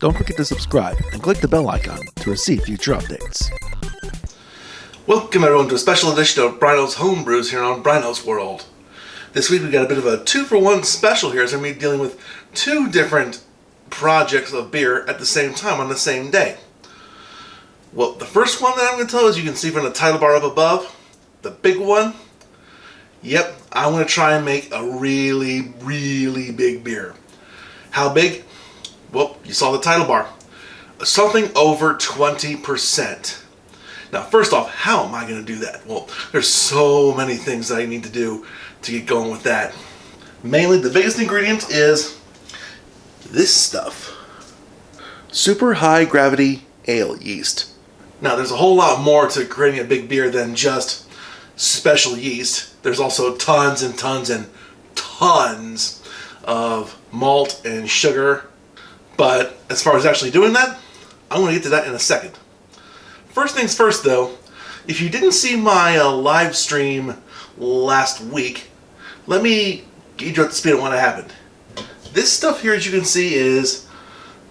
Don't forget to subscribe and click the bell icon to receive future updates. Welcome everyone to a special edition of Bryno's Homebrews here on Bryno's World. This week we got a bit of a 2-for-1 special here as I'm going to be dealing with two different projects of beer at the same time on the same day. Well, the first one that I'm going to tell you, as you can see from the title bar up above, the big one. Yep, I'm going to try and make a really, really big beer. How big? Well, you saw the title bar. Something over 20%. Now, first off, how am I going to do that? Well, there's so many things that I need to do to get going with that. Mainly, the biggest ingredient is this stuff. Super high gravity ale yeast. Now, there's a whole lot more to creating a big beer than just special yeast. There's also tons and tons and tons of malt and sugar. But as far as actually doing that, I'm going to get to that in a second. First things first though, if you didn't see my live stream last week, let me get you up to speed on what happened. This stuff here, as you can see, is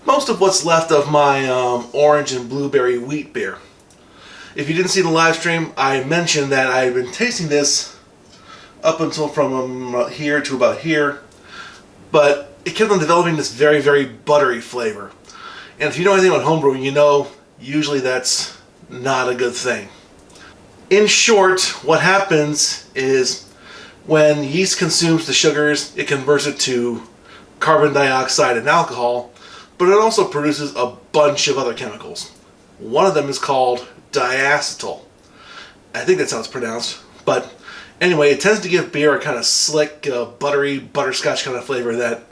most of what's left of my orange and blueberry wheat beer. If you didn't see the live stream, I mentioned that I've been tasting this up until from here to about here, but it kept on developing this very, very buttery flavor. And if you know anything about homebrewing, you know usually that's not a good thing. In short, what happens is when yeast consumes the sugars, it converts it to carbon dioxide and alcohol, but it also produces a bunch of other chemicals. One of them is called diacetyl. I think that's how it's pronounced. But anyway, it tends to give beer a kind of slick, buttery, butterscotch kind of flavor that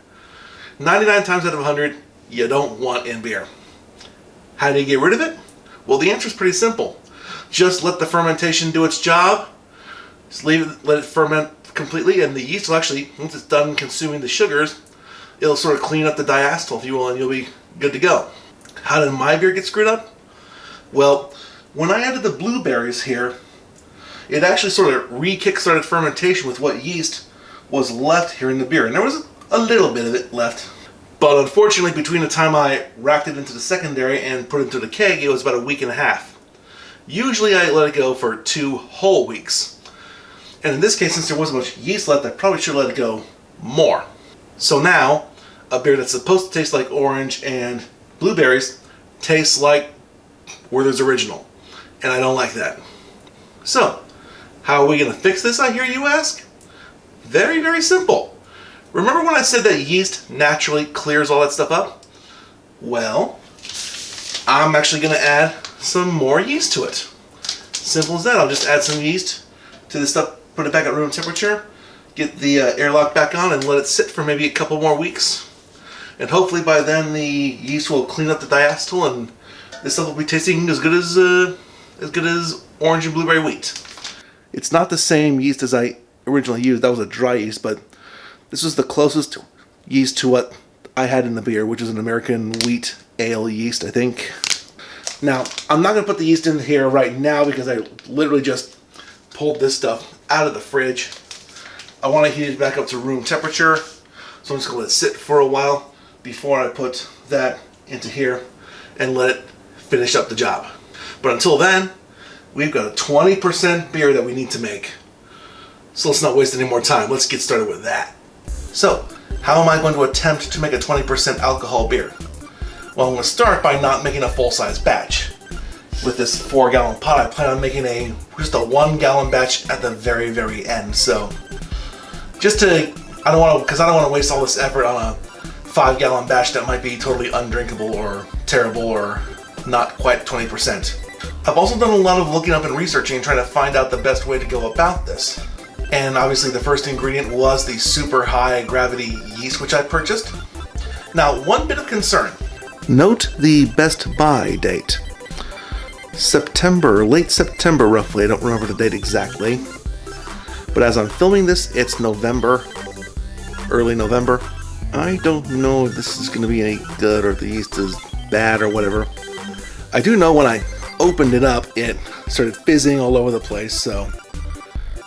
99 times out of 100, you don't want in beer. How do you get rid of it? Well, the answer is pretty simple. Just let the fermentation do its job. Just let it ferment completely, and the yeast will actually, once it's done consuming the sugars, it'll sort of clean up the diacetyl, if you will, and you'll be good to go. How did my beer get screwed up? Well, when I added the blueberries here, it actually sort of re-kickstarted fermentation with what yeast was left here in the beer, and there was a little bit of it left. But unfortunately, between the time I racked it into the secondary and put it into the keg, it was about a week and a half. Usually I let it go for 2 whole weeks. And in this case, since there wasn't much yeast left, I probably should let it go more. So now, a beer that's supposed to taste like orange and blueberries tastes like Werther's Original. And I don't like that. So, how are we going to fix this, I hear you ask? Very, very simple. Remember when I said that yeast naturally clears all that stuff up? Well, I'm actually going to add some more yeast to it. Simple as that. I'll just add some yeast to this stuff, put it back at room temperature, get the airlock back on, and let it sit for maybe a couple more weeks. And hopefully by then the yeast will clean up the diacetyl, and this stuff will be tasting as good as orange and blueberry wheat. It's not the same yeast as I originally used. That was a dry yeast, but this was the closest yeast to what I had in the beer, which is an American wheat ale yeast, I think. Now, I'm not going to put the yeast in here right now because I literally just pulled this stuff out of the fridge. I want to heat it back up to room temperature, so I'm just going to let it sit for a while before I put that into here and let it finish up the job. But until then, we've got a 20% beer that we need to make. So let's not waste any more time. Let's get started with that. So, how am I going to attempt to make a 20% alcohol beer? Well, I'm going to start by not making a full-size batch. With this 4-gallon pot, I plan on making just a 1-gallon batch at the very, very end. So, I don't want to waste all this effort on a 5-gallon batch that might be totally undrinkable or terrible or not quite 20%. I've also done a lot of looking up and researching and trying to find out the best way to go about this. And obviously the first ingredient was the super high gravity yeast, which I purchased. Now, one bit of concern. Note the best buy date. September, late September roughly, I don't remember the date exactly. But as I'm filming this, it's November, early November. I don't know if this is going to be any good or if the yeast is bad or whatever. I do know when I opened it up, it started fizzing all over the place, so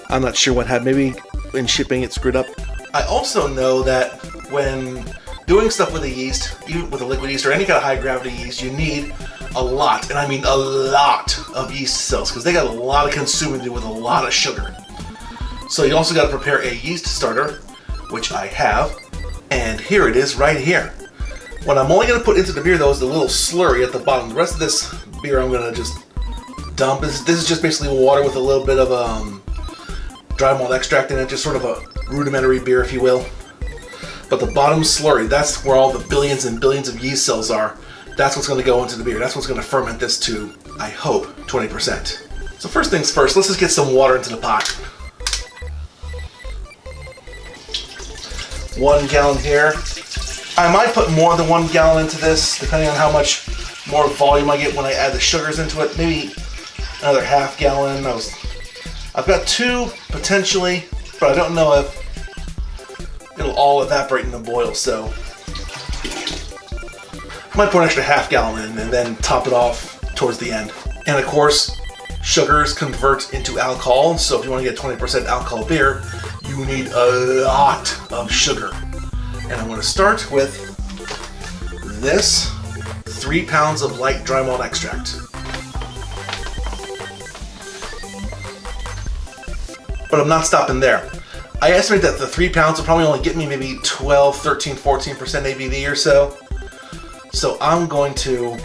I'm not sure what happened. Maybe in shipping it screwed up. I also know that when doing stuff with a yeast, even with a liquid yeast or any kind of high gravity yeast, you need a lot, and I mean a lot of yeast cells because they got a lot of consuming to do with a lot of sugar. So you also got to prepare a yeast starter, which I have, and here it is right here. What I'm only going to put into the beer though is the little slurry at the bottom. The rest of this beer I'm going to just dump. This is just basically water with a little bit of dry malt extract in it, just sort of a rudimentary beer, if you will. But the bottom slurry, that's where all the billions and billions of yeast cells are. That's what's going to go into the beer. That's what's going to ferment this to, I hope, 20%. So first things first, let's just get some water into the pot. 1 gallon here. I might put more than 1 gallon into this, depending on how much more volume I get when I add the sugars into it. Maybe another half gallon. I've got 2 potentially, but I don't know if it'll all evaporate in the boil, so I might put an extra half gallon in and then top it off towards the end. And of course, sugars convert into alcohol, so if you want to get 20% alcohol beer, you need a lot of sugar. And I'm going to start with this 3 pounds of light dry malt extract. But I'm not stopping there. I estimate that the 3 pounds will probably only get me maybe 12, 13, 14% ABV or so. So I'm going to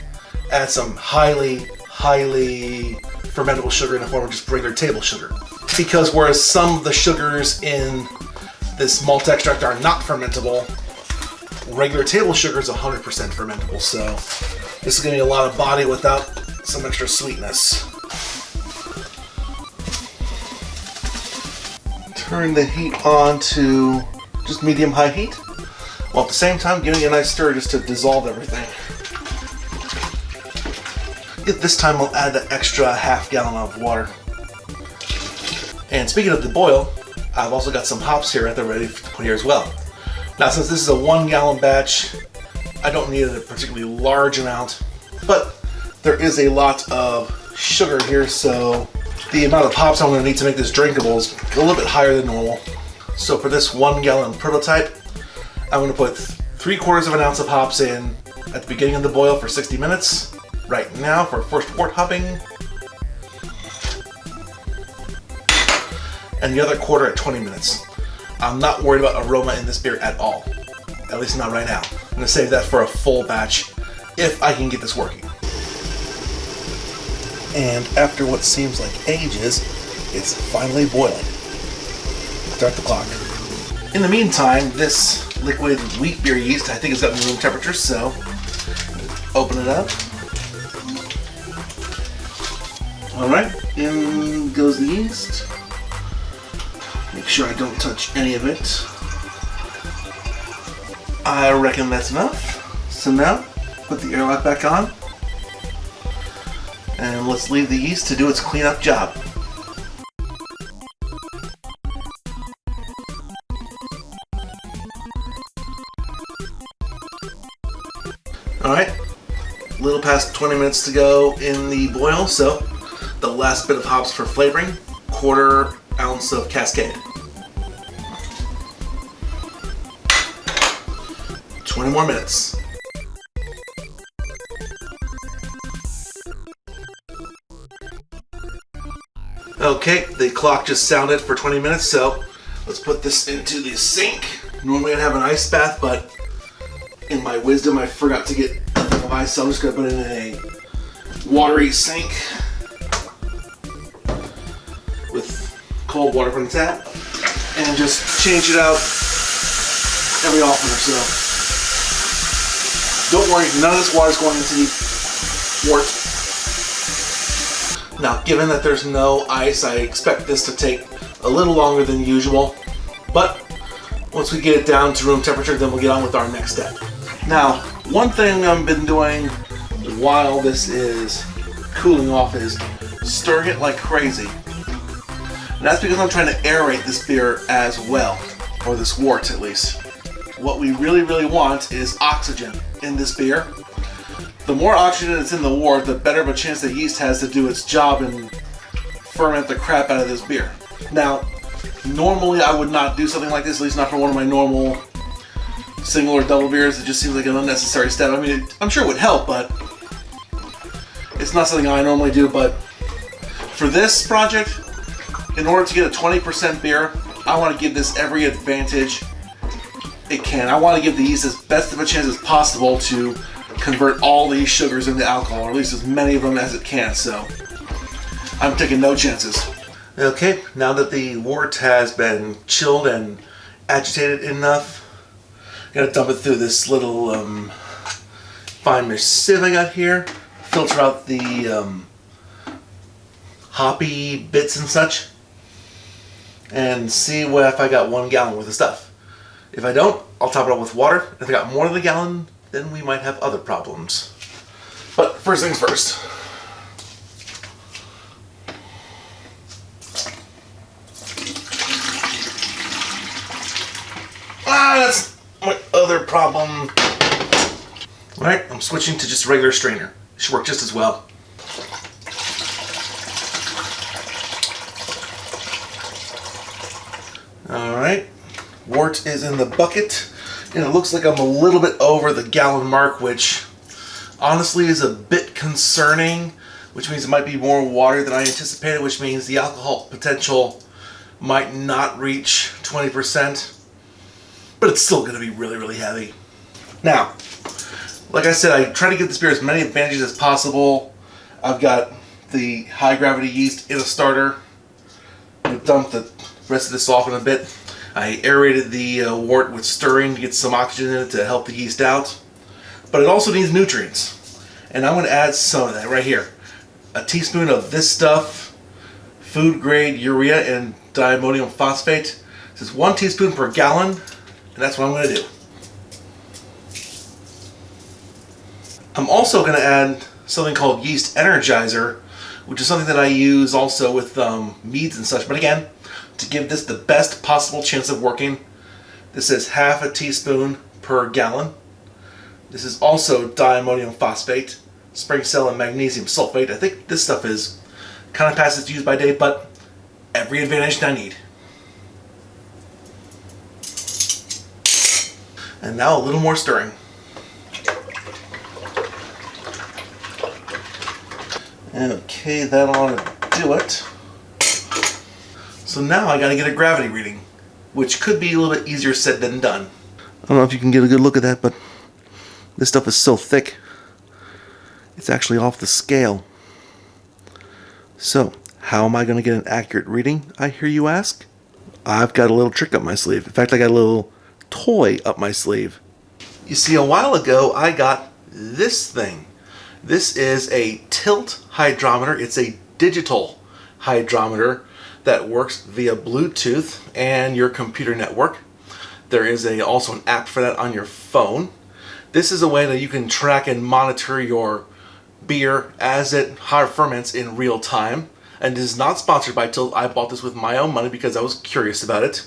add some highly fermentable sugar in the form of just regular table sugar. Because whereas some of the sugars in this malt extract are not fermentable, regular table sugar is 100% fermentable. So this is going to be a lot of body without some extra sweetness. Turn the heat on to just medium-high heat, while at the same time giving it a nice stir just to dissolve everything. This time I'll add the extra half gallon of water. And speaking of the boil, I've also got some hops here at the ready to put here as well. Now since this is a 1 gallon batch, I don't need a particularly large amount, but there is a lot of sugar here, so the amount of hops I'm going to need to make this drinkable is a little bit higher than normal. So for this 1 gallon prototype, I'm going to put 3/4 of an ounce of hops in at the beginning of the boil for 60 minutes. Right now for first wort hopping. And the other quarter at 20 minutes. I'm not worried about aroma in this beer at all. At least not right now. I'm going to save that for a full batch if I can get this working. And after what seems like ages, it's finally boiling. Start the clock. In the meantime, this liquid wheat beer yeast, I think it's gotten room temperature, so open it up. Alright, in goes the yeast. Make sure I don't touch any of it. I reckon that's enough. So now, put the airlock back on. And let's leave the yeast to do its cleanup job. Alright, a little past 20 minutes to go in the boil, so the last bit of hops for flavoring, 1/4 ounce of Cascade. 20 more minutes. Okay, the clock just sounded for 20 minutes, so let's put this into the sink. Normally I'd have an ice bath, but in my wisdom I forgot to get a thing of ice, so I'm just going to put it in a watery sink with cold water from the tap and just change it out every often or so. Don't worry, none of this water is going into the wort. Now, given that there's no ice, I expect this to take a little longer than usual, but once we get it down to room temperature, then we'll get on with our next step. Now, one thing I've been doing while this is cooling off is stirring it like crazy. And that's because I'm trying to aerate this beer as well, or this wort at least. What we really want is oxygen in this beer. The more oxygen that's in the wort, the better of a chance the yeast has to do its job and ferment the crap out of this beer. Now, normally I would not do something like this, at least not for one of my normal single or double beers. It just seems like an unnecessary step. I mean, I'm sure it would help, but it's not something I normally do. But for this project, in order to get a 20% beer, I want to give this every advantage it can. I want to give the yeast as best of a chance as possible to convert all these sugars into alcohol, or at least as many of them as it can. So I'm taking no chances. Okay, now that the wort has been chilled and agitated enough, I'm gonna dump it through this little fine mesh sieve I got here. Filter out the hoppy bits and such, and see if I got 1 gallon worth of stuff. If I don't, I'll top it up with water. If I got more than a gallon, then we might have other problems. But first things first. That's my other problem. Alright, I'm switching to just a regular strainer. It should work just as well. Alright, wort is in the bucket, and it looks like I'm a little bit over the gallon mark, which honestly is a bit concerning, which means it might be more water than I anticipated, which means the alcohol potential might not reach 20%. But it's still going to be really, really heavy. Now, like I said, I try to give this beer as many advantages as possible. I've got the high gravity yeast in a starter. I dumped the rest of this off in a bit. I aerated the wort with stirring to get some oxygen in it to help the yeast out. But it also needs nutrients. And I'm going to add some of that right here. A teaspoon of this stuff, food grade urea and diammonium phosphate. This is 1 teaspoon per gallon. And that's what I'm going to do. I'm also going to add something called yeast energizer, which is something that I use also with meads and such. But again, to give this the best possible chance of working, this is ½ teaspoon per gallon. This is also diammonium phosphate, spring cell, and magnesium sulfate. I think this stuff is kind of past its use by date, but every advantage I need. And now a little more stirring. Okay, that ought to do it. So now I gotta get a gravity reading, which could be a little bit easier said than done. I don't know if you can get a good look at that, but this stuff is so thick, it's actually off the scale. So, how am I gonna get an accurate reading, I hear you ask? I've got a little trick up my sleeve. In fact, I got a little toy up my sleeve. You see, a while ago I got this thing. This is a tilt hydrometer. It's a digital hydrometer that works via Bluetooth and your computer network. There is also an app for that on your phone. This is a way that you can track and monitor your beer as it ferments in real time. And it is not sponsored by Tilt. I bought this with my own money because I was curious about it.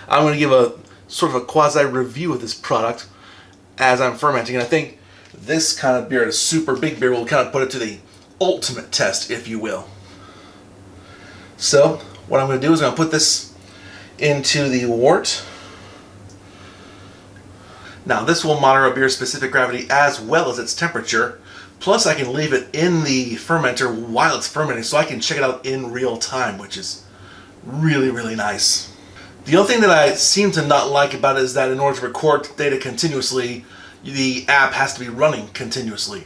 I'm going to give a sort of a quasi-review of this product as I'm fermenting, and I think this kind of beer, a super big beer, will kind of put it to the ultimate test, if you will. So, what I'm going to do is I'm going to put this into the wort. Now, this will monitor a beer's specific gravity as well as its temperature, plus I can leave it in the fermenter while it's fermenting, so I can check it out in real time, which is really, really nice. The only thing that I seem to not like about it is that in order to record data continuously, the app has to be running continuously.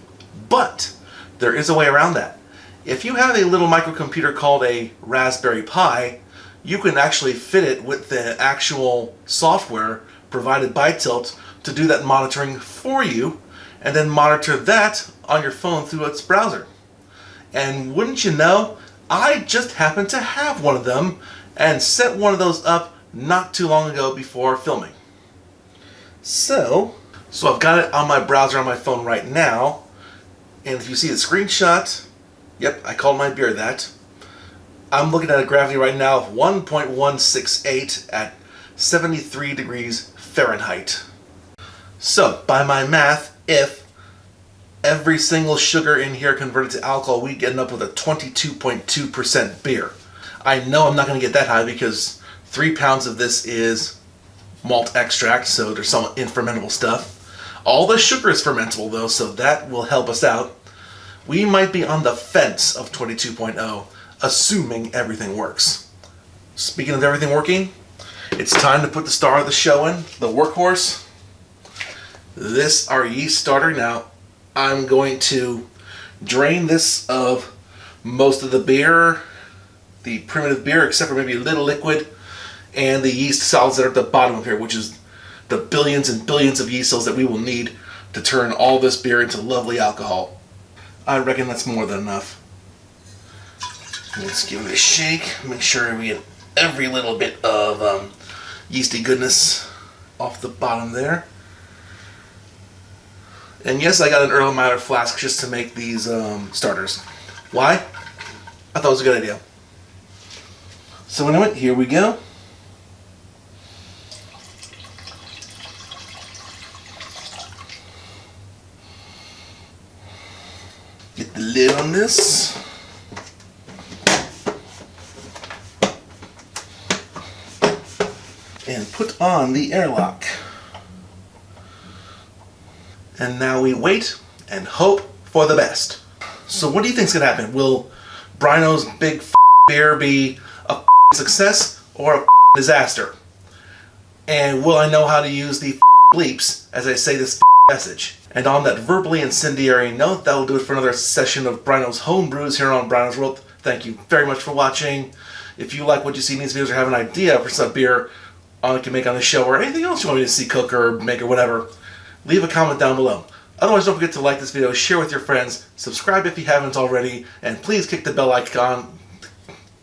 But there is a way around that. If you have a little microcomputer called a Raspberry Pi, you can actually fit it with the actual software provided by Tilt to do that monitoring for you, and then monitor that on your phone through its browser. And wouldn't you know, I just happen to have one of them and set one of those up not too long ago before filming. So I've got it on my browser on my phone right now, and if you see the screenshot, yep, I called my beer that. I'm looking at a gravity right now of 1.168 at 73 degrees Fahrenheit. So, by my math, if every single sugar in here converted to alcohol, we end up with a 22.2% beer. I know I'm not going to get that high because 3 pounds of this is malt extract, so there's some infermentable stuff. All the sugar is fermentable though, so that will help us out. We might be on the fence of 22.0, assuming everything works. Speaking of everything working, it's time to put the star of the show in, the workhorse. This, our yeast starter. Now, I'm going to drain this of most of the beer, the primitive beer, except for maybe a little liquid, and the yeast solids that are at the bottom of here, which is the billions and billions of yeast cells that we will need to turn all this beer into lovely alcohol. I reckon that's more than enough. Let's give it a shake. Make sure we get every little bit of yeasty goodness off the bottom there. And yes, I got an Earl Matter flask just to make these starters. Why? I thought it was a good idea. So anyway, here we go. Get the lid on this. And put on the airlock. And now we wait and hope for the best. So what do you think's gonna happen? Will Bryno's big beer be a success or a disaster? And will I know how to use the bleeps as I say this message? And on that verbally incendiary note, that will do it for another session of Bryno's Homebrews here on Bryno's World. Thank you very much for watching. If you like what you see in these videos or have an idea for some beer I can make on the show or anything else you want me to see cook or make or whatever, leave a comment down below. Otherwise, don't forget to like this video, share with your friends, subscribe if you haven't already, and please kick the bell icon.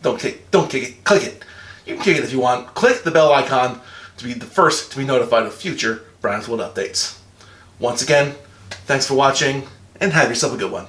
Don't kick it, click it. You can kick it if you want. Click the bell icon to be the first to be notified of future Bryno's World updates. Once again, thanks for watching, and have yourself a good one.